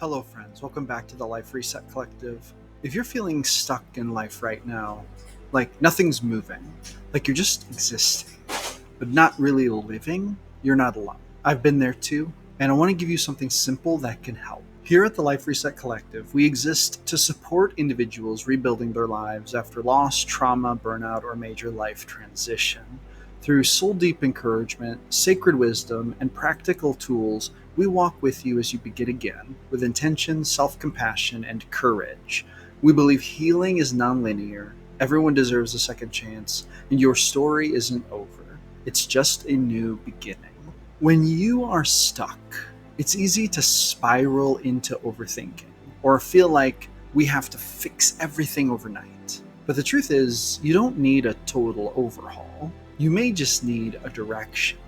Hello, friends. Welcome back to the Life Reset Collective. If you're feeling stuck in life right now, like nothing's moving, like you're just existing, but not really living, you're not alone. I've been there too, and I want to give you something simple that can help. Here at the Life Reset Collective, we exist to support individuals rebuilding their lives after loss, trauma, burnout, or major life transition. Through soul deep encouragement, sacred wisdom, and practical tools, we walk with you as you begin again with intention, self compassion, and courage. We believe healing is nonlinear, everyone deserves a second chance, and your story isn't over. It's just a new beginning. When you are stuck, it's easy to spiral into overthinking or feel like we have to fix everything overnight. But the truth is, you don't need a total overhaul. You may just need a direction.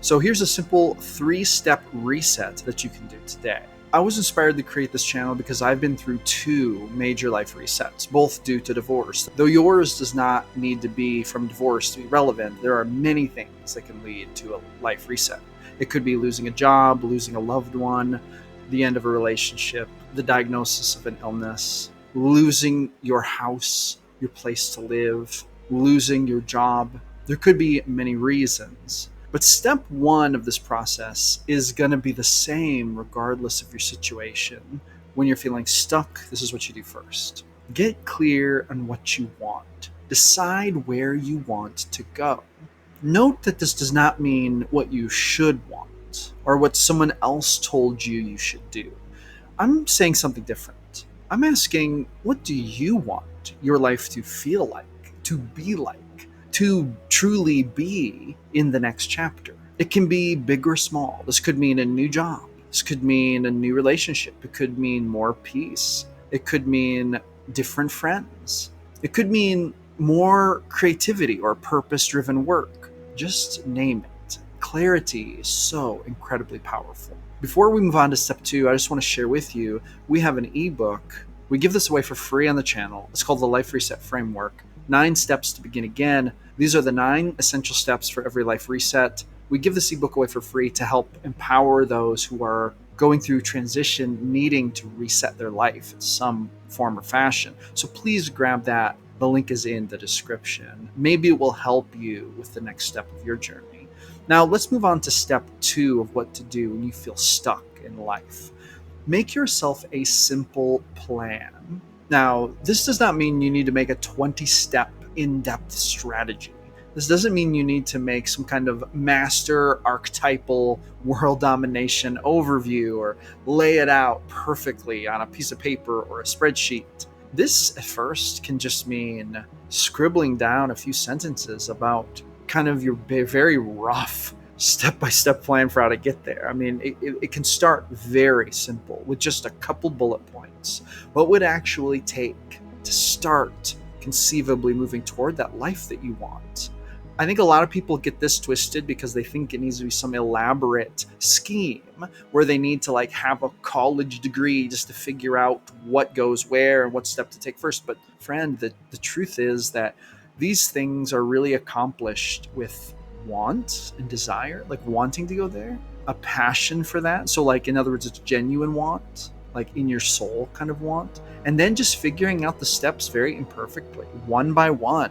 So here's a simple 3-step reset that you can do today. I was inspired to create this channel because I've been through 2 major life resets, both due to divorce. Though yours does not need to be from divorce to be relevant, there are many things that can lead to a life reset. It could be losing a job, losing a loved one, the end of a relationship, the diagnosis of an illness, losing your house, your place to live, losing your job. There could be many reasons. But step 1 of this process is going to be the same regardless of your situation. When you're feeling stuck, this is what you do first. Get clear on what you want. Decide where you want to go. Note that this does not mean what you should want or what someone else told you you should do. I'm saying something different. I'm asking, what do you want your life to feel like, to be like, to truly be in the next chapter? It can be big or small. This could mean a new job. This could mean a new relationship. It could mean more peace. It could mean different friends. It could mean more creativity or purpose-driven work. Just name it. Clarity is so incredibly powerful. Before we move on to step 2, I just want to share with you, we have an ebook. We give this away for free on the channel. It's called the Life Reset Framework. 9 steps to begin again. These are the 9 essential steps for every life reset. We give this ebook away for free to help empower those who are going through transition, needing to reset their life in some form or fashion. So please grab that. The link is in the description. Maybe it will help you with the next step of your journey. Now let's move on to step 2 of what to do when you feel stuck in life. Make yourself a simple plan. Now, this does not mean you need to make a 20-step in-depth strategy. This doesn't mean you need to make some kind of master archetypal world domination overview or lay it out perfectly on a piece of paper or a spreadsheet. This at first can just mean scribbling down a few sentences about kind of your very rough step-by-step plan for how to get there. I mean, it can start very simple with just a couple bullet points. What would actually take to start conceivably moving toward that life that you want? I think a lot of people get this twisted because they think it needs to be some elaborate scheme where they need to like have a college degree just to figure out what goes where and what step to take first. But friend, the truth is that these things are really accomplished with want and desire, like wanting to go there, a passion for that. So like, in other words, it's genuine want, like in your soul kind of want, and then just figuring out the steps very imperfectly, one by one.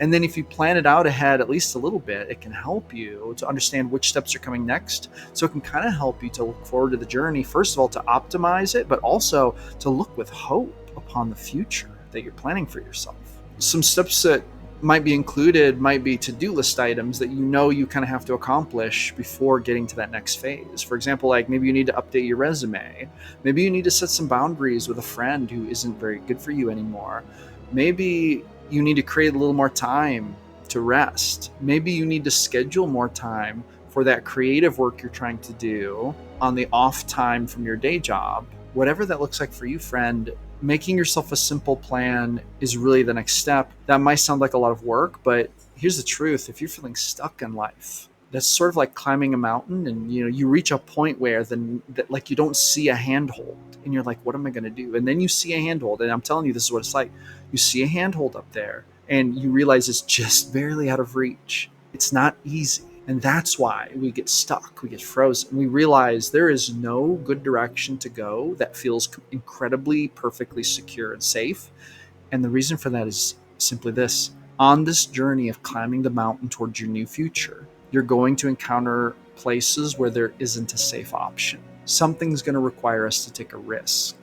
And then if you plan it out ahead at least a little bit, it can help you to understand which steps are coming next. So it can kind of help you to look forward to the journey, first of all, to optimize it, but also to look with hope upon the future that you're planning for yourself. Some steps that might be included might be to-do list items that you know you kind of have to accomplish before getting to that next phase. For example, like maybe you need to update your resume. Maybe you need to set some boundaries with a friend who isn't very good for you anymore. Maybe you need to create a little more time to rest. Maybe you need to schedule more time for that creative work you're trying to do on the off time from your day job. Whatever that looks like for you, friend, making yourself a simple plan is really the next step. That might sound like a lot of work, but here's the truth. If you're feeling stuck in life, that's sort of like climbing a mountain, and you reach a point where like you don't see a handhold and you're like, what am I going to do? And then you see a handhold, and I'm telling you, this is what it's like. You see a handhold up there and you realize it's just barely out of reach. It's not easy. And that's why we get stuck, we get frozen. We realize there is no good direction to go that feels incredibly, perfectly secure and safe. And the reason for that is simply this: on this journey of climbing the mountain towards your new future, you're going to encounter places where there isn't a safe option. Something's going to require us to take a risk.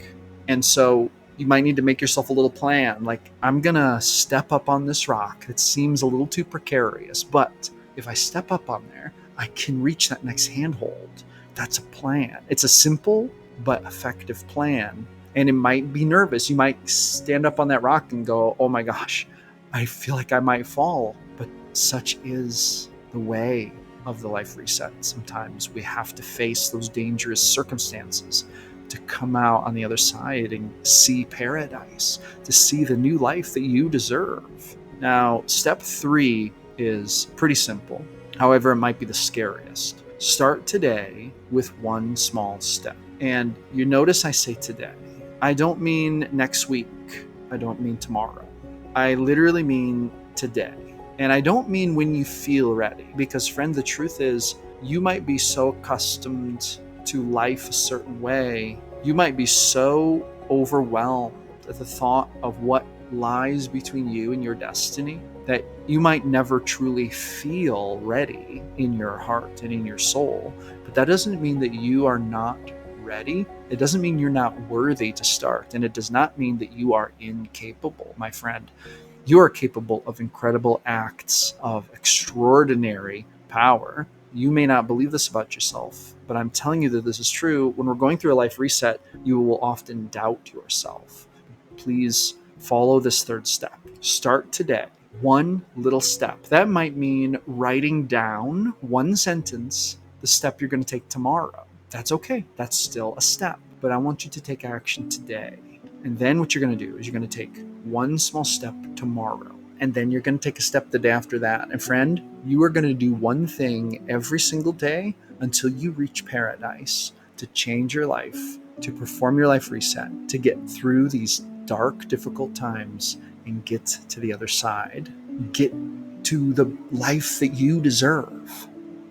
And so you might need to make yourself a little plan. Like, I'm going to step up on this rock. It seems a little too precarious, but if I step up on there, I can reach that next handhold. That's a plan. It's a simple but effective plan. And it might be nervous. You might stand up on that rock and go, oh my gosh, I feel like I might fall. But such is the way of the life reset. Sometimes we have to face those dangerous circumstances to come out on the other side and see paradise, to see the new life that you deserve. Now, step 3 is pretty simple. However, it might be the scariest. Start today with one small step. And you notice I say today. I don't mean next week. I don't mean tomorrow. I literally mean today. And I don't mean when you feel ready. Because, friend, the truth is, you might be so accustomed to life a certain way. You might be so overwhelmed at the thought of what lies between you and your destiny that you might never truly feel ready in your heart and in your soul. But that doesn't mean that you are not ready. It doesn't mean you're not worthy to start. And it does not mean that you are incapable, my friend. You are capable of incredible acts of extraordinary power. You may not believe this about yourself, but I'm telling you that this is true. When we're going through a life reset, you will often doubt yourself. Please follow this 3rd step. Start today. One little step. That might mean writing down one sentence, the step you're going to take tomorrow. That's okay. That's still a step. But I want you to take action today. And then what you're going to do is you're going to take one small step tomorrow. And then you're going to take a step the day after that. And friend, you are going to do one thing every single day until you reach paradise, to change your life, to perform your life reset, to get through these dark, difficult times and get to the other side. Get to the life that you deserve.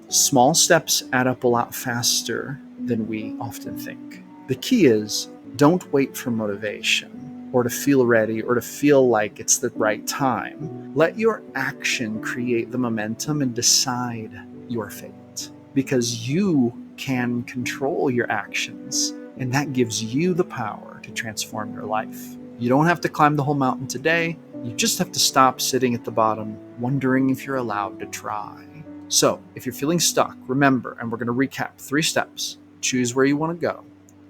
Small steps add up a lot faster than we often think. The key is, don't wait for motivation or to feel ready or to feel like it's the right time. Let your action create the momentum and decide your fate, because you can control your actions, and that gives you the power to transform your life. You don't have to climb the whole mountain today. You just have to stop sitting at the bottom, wondering if you're allowed to try. So, if you're feeling stuck, remember, and we're going to recap 3 steps. Choose where you want to go.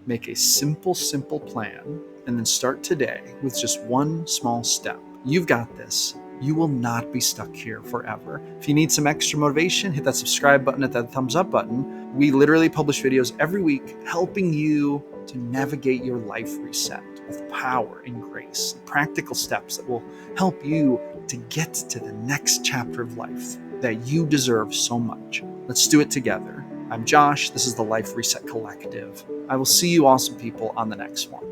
Make a simple plan, and then start today with just one small step. You've got this. You will not be stuck here forever. If you need some extra motivation, hit that subscribe button, hit that thumbs up button. We literally publish videos every week helping you to navigate your life reset with power and grace, practical steps that will help you to get to the next chapter of life that you deserve so much. Let's do it together. I'm Josh. This is the Life Reset Collective. I will see you awesome people on the next one.